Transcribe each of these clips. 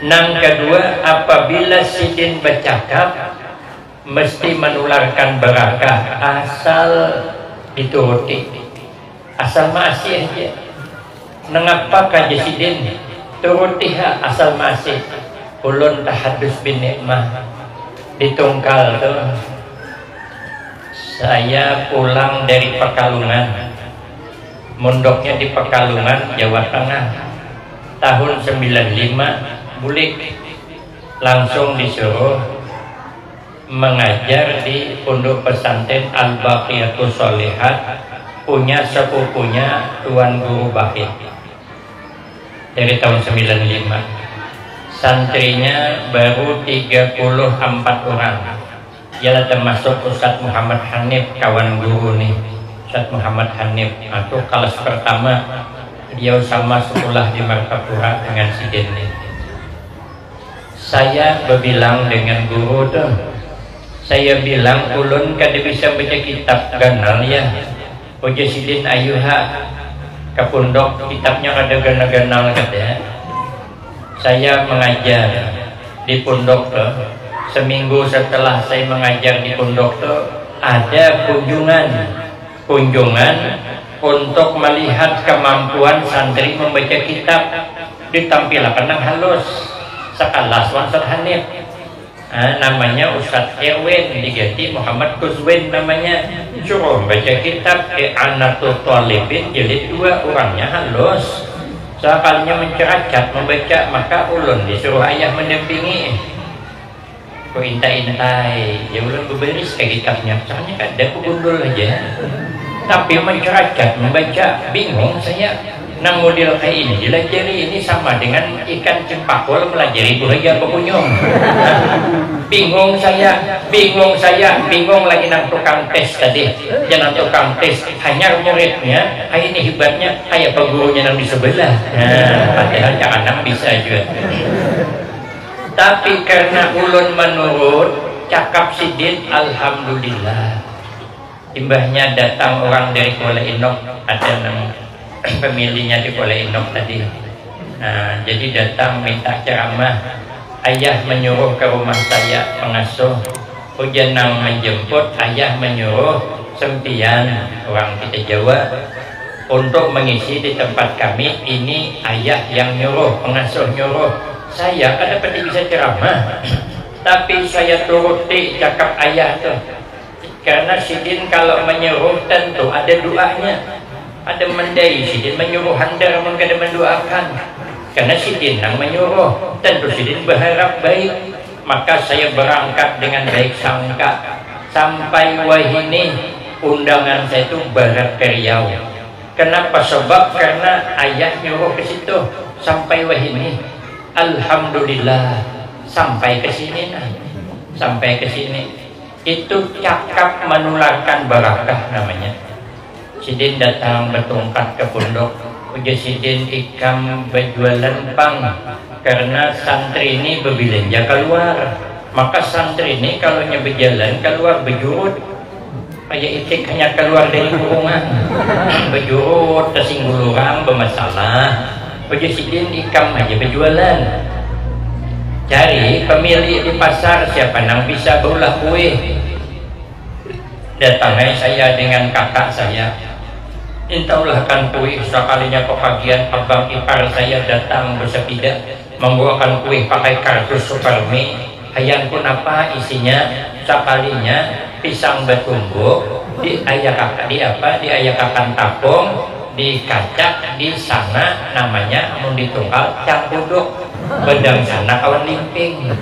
Yang kedua, apabila sidin bercakap mesti menularkan barakah asal dituruti, asal masih aja. Mengapa kaji sidin turuti asal masih ulun tahadus bin nikmah ditungkal tuh. Saya pulang dari Pekalongan, mondoknya di Pekalongan, Jawa Tengah, tahun 95. Bulik langsung disuruh mengajar di pondok pesantren Al-Baqiyatus Sholihat, punya sepupunya Tuan Guru Bahid dari tahun 95. Santrinya baru 34 orang. Ialah termasuk Ustadz Muhammad Hanif, kawan guru nih, Ustadz Muhammad Hanif. Atau kelas pertama dia sama sekolah di Martapura dengan si Deni. Saya berbilang dengan guru tuh, saya bilang ulun kada bisa baca kitab ganal ya, ojo sidin ayuha ke pondok kitabnya kada ganal-ganal kada. Saya mengajar di pondok tuh, seminggu setelah saya mengajar di pondok tuh ada kunjungan untuk melihat kemampuan santri membaca kitab, ditampilkan yang halus sekelas Ustadz Hanif, namanya Ustadz Erwin diganti Muhammad Kuzwin namanya, suruh baca kitab Anatul Talibin jilid 2, orangnya halus, sekalinya menceracat membaca, maka ulun disuruh ayah mendampingi. Kok intai-intai ya ulun beberis ke kitabnya, soalnya kada gundul aja, tapi menceracat membaca bingung saya. Nang model kayak ini dilajari ini sama dengan ikan cempakul melajari buaya pekunyong. bingung lagi nang tukang tes tadi, jangan tukang tes hanya muridnya, ini hebatnya kayak pegurunya nang di sebelah. Padahal jangan nang bisa juga. Tapi karena ulun menurut cakap sidin, alhamdulillah. Imbahnya datang orang dari Kuala Inok, ada nang pemilihnya di Kuala Inok tadi. Jadi datang minta ceramah. Ayah menyuruh ke rumah saya pengasuh, hujan nang menjemput. Ayah menyuruh sempian, orang kita Jawa, untuk mengisi di tempat kami. Ini ayah yang nyuruh, pengasuh nyuruh. Saya kan dapat bisa ceramah, tapi saya turuti cakap ayah tuh. Karena sidin kalau menyuruh tentu ada doanya. Ada mendai sidin menyuruh handar mengkada mendoakan, karena sidin nang menyuruh tentu sidin berharap baik. Maka saya berangkat dengan baik sangka sampai wahini undangan saya itu barat ke Riau. Kenapa? Sebab karena ayah nyuruh ke situ. Sampai wahini alhamdulillah sampai ke sini sampai ke sini. Itu cakap menularkan barakah namanya. Sidin datang bertongkat ke pondok, uji sidin ikam berjualan pang, karena santri ini berbelanja keluar. Maka santri ini kalau berjalan keluar berjurut, kayak itik hanya keluar dari kurungan, berjurut tersinggung orang bermasalah. Uji sidin ikam aja berjualan, cari pemilik di pasar siapa nang bisa berulah kue. Datangnya saya dengan kakak saya, intaulahkan kue. Sekalinya kepagian abang ipar saya datang bersepeda membawakan kue pakai kardus Supermi. Hayang pun apa isinya? Sekalinya pisang bertumbuk di ayah kakak di ayah kakak tapung dikacak di sana, namanya mun ditunggal cangkuduk, bedang sana kawan limping.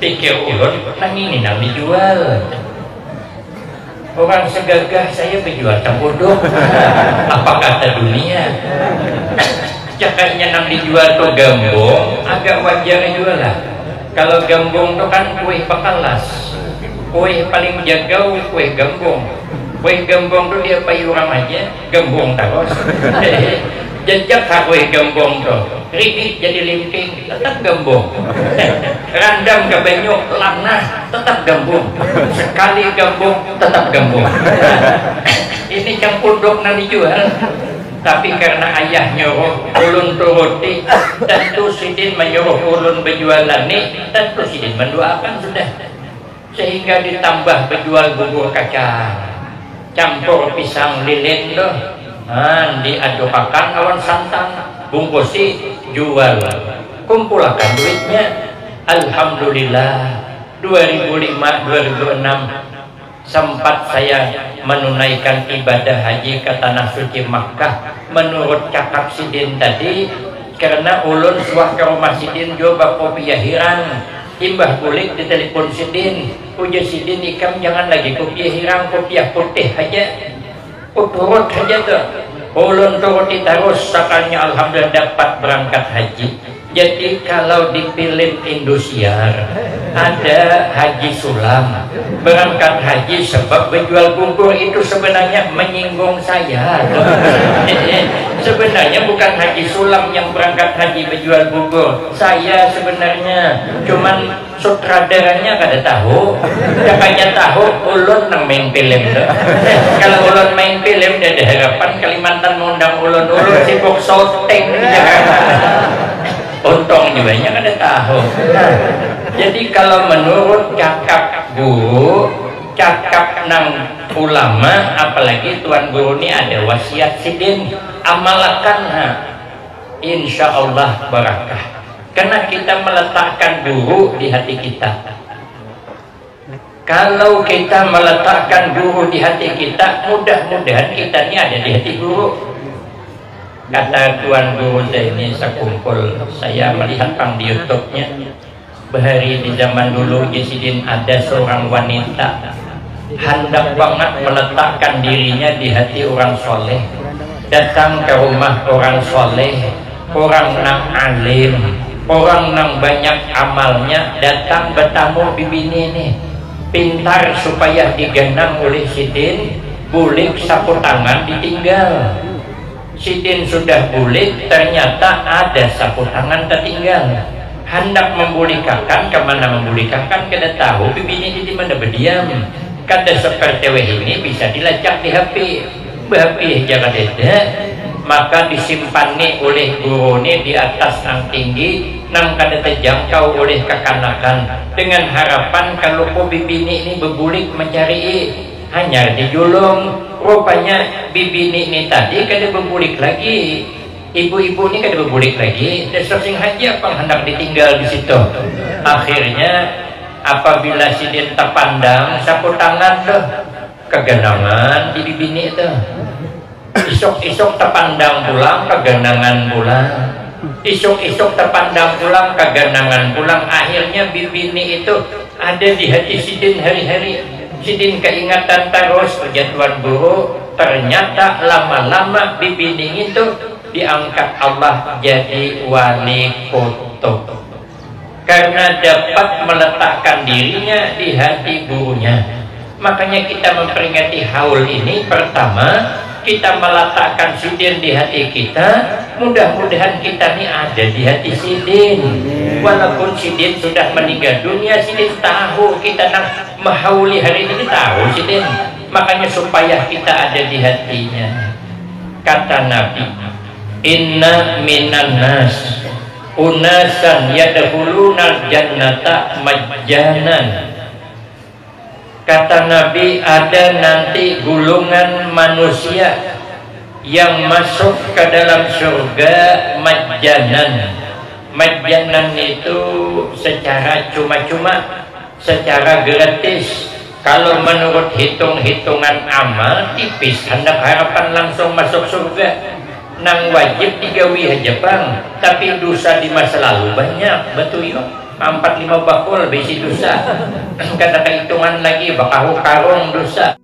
Pikir ulun nang ini nang dijual. Orang segagah saya berjual cangkuduk. Apa kata dunia? Cakapnya nang dijual tuh gambung, agak wajar juga lah. Kalau gambung tuh kan kue pekalas, kue paling jago kue gambung. Kue gambung tuh dia payuram aja, gambung terus. jejak hakwe gembong tuh rikit jadi limking tetap gembong randam ke banyu lanah tetap gembong sekali gembong tetap gembong ini yang punduk nang dijual tapi karena ayah nyuruh ulun turuti tentu sidin menyuruh ulun berjualan nih tentu sidin mendoakan sudah sehingga ditambah berjual bubur kacang campur pisang lilin tuh diadukakan awan santan bungkusi jual kumpulkan duitnya. Alhamdulillah 2005-2006 sempat saya menunaikan ibadah haji ke tanah suci Makkah menurut cakap sidin tadi karena ulun suah ke rumah sidin coba kopiah hirang imbah kulit ditelepon sidin ujar sidin ikam jangan lagi kopiah hirang kopiah putih aja turut saja tuh ulun turut terus sakalnya alhamdulillah dapat berangkat haji. Jadi kalau di film Indosiar ada Haji Sulam berangkat haji sebab berjual bubur itu sebenarnya menyinggung saya. Sebenarnya bukan Haji Sulam yang berangkat haji berjual bubur, saya sebenarnya cuman sutradaranya kada tahu, jakanya tahu ulun nang main film tuh. Kalau ulun main film ada harapan Kalimantan mengundang ulun sibuk syuting di Jakarta. Untungnya banyak ada tahu. Jadi kalau menurut cakap guru, cakap nang ulama, apalagi tuan guru ini ada wasiat sidin, amalkan insya Allah barakah. Karena kita meletakkan guru di hati kita. Kalau kita meletakkan guru di hati kita, mudah-mudahan kita ini ada di hati guru. Kata tuan guru ini sekumpul saya melihat pang di YouTube-nya bahari di zaman dulu Yesidin ada seorang wanita hendak banget meletakkan dirinya di hati orang soleh, datang ke rumah orang soleh, orang nang alim, orang nang banyak amalnya, datang bertamu bibini nih pintar supaya digenang oleh Sidin, bulik sapu tangan ditinggal. Sidin sudah bulik, ternyata ada sapu tangan tertinggal. Hendak membulikakan, kemana membulikakan? Kada tahu, bibini di mana berdiam. Kada seperti ini bisa dilacak di HP. HP jangan ada, maka disimpan nih oleh guru nih di atas nang tinggi, nang kada terjangkau oleh kekanakan. Dengan harapan kalau bibini ini berbulik mencari, hanya dijulung. Rupanya bibini ini tadi kada berbulik lagi, ibu-ibu ini kada berbulik lagi, dan sering haji apa hendak ditinggal di situ. Akhirnya apabila Sidin terpandang sapu tangan tuh kegenangan di bibini itu, isok-isok terpandang pulang kegenangan pulang, isok-isok terpandang pulang kegenangan pulang. Akhirnya bibini itu ada di hati Sidin hari-hari. Sidin keingatan terus tuan guru, ternyata lama-lama bibini itu diangkat Allah jadi wali kutub karena dapat meletakkan dirinya di hati gurunya. Makanya kita memperingati haul ini, pertama kita meletakkan Sidin di hati kita, mudah-mudahan kita ini ada di hati Sidin. Walaupun Sidin sudah meninggal dunia, Sidin tahu kita nak mahauli hari ini, tahu Sidin. Makanya supaya kita ada di hatinya. Kata Nabi, inna minan nas unasan yadkhuluna jannata majjanan. Kata Nabi, ada nanti gulungan manusia yang masuk ke dalam surga majjanan. Majjanan itu secara cuma-cuma, secara gratis. Kalau menurut hitung-hitungan amal tipis, hendak harapan langsung masuk surga. Nang wajib digawi aja bang, tapi dosa di masa lalu banyak, betul yuk. 4-5 bakul besi dosa. Kata kehitungan lagi bakahu karung dosa.